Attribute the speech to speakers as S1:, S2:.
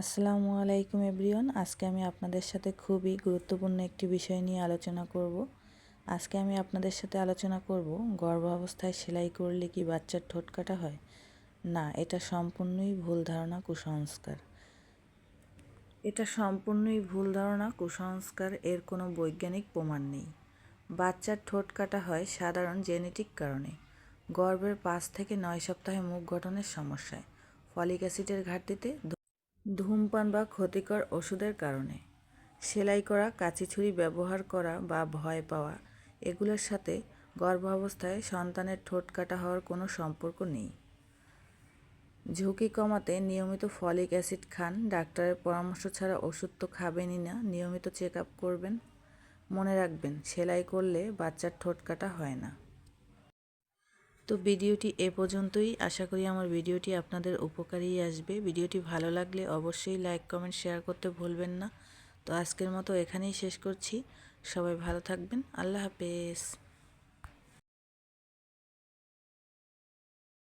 S1: আসসালামু আলাইকুম এভরিওয়ান। আজকে আমি আপনাদের সাথে খুবই গুরুত্বপূর্ণ একটি বিষয় নিয়ে আলোচনা করব। আজকে আমি আপনাদের সাথে আলোচনা করব গর্ভাবস্থায় সেলাই করলে কি বাচ্চার ঠোঁট কাটা হয়। না, এটা সম্পূর্ণই ভুল ধারণা, কুসংস্কার। এর কোনো বৈজ্ঞানিক প্রমাণ নেই। বাচ্চার ঠোঁট কাটা হয় সাধারণ জেনেটিক কারণে, গর্ভের 5 থেকে 9 সপ্তাহে মুখ গঠনের সমস্যায়, ফলিক অ্যাসিডের ঘাটতিতে, ধূমপান বা ক্ষতিকর ওষুধের কারণে। সেলাই করা, কাঁচি ছুরি ব্যবহার করা বা ভয় পাওয়া, এগুলোর সাথে গর্ভাবস্থায় সন্তানের ঠোঁট কাটা হওয়ার কোনো সম্পর্ক নেই। ঝুঁকি কমাতে নিয়মিত ফলিক অ্যাসিড খান। ডাক্তারের পরামর্শ ছাড়া ওষুধ তো খাবেনই না, নিয়মিত চেক আপ করবেন। মনে রাখবেন, সেলাই করলে বাচ্চার ঠোঁট কাটা হয় না। তো ভিডিওটি এ পর্যন্তই। আশা করি আমার ভিডিওটি আপনাদের উপকারেই আসবে। ভিডিওটি ভালো লাগলে অবশ্যই লাইক, কমেন্ট, শেয়ার করতে ভুলবেন না। তো আজকের মতো এখানেই শেষ করছি। সবাই ভালো থাকবেন। আল্লাহ হাফেজ।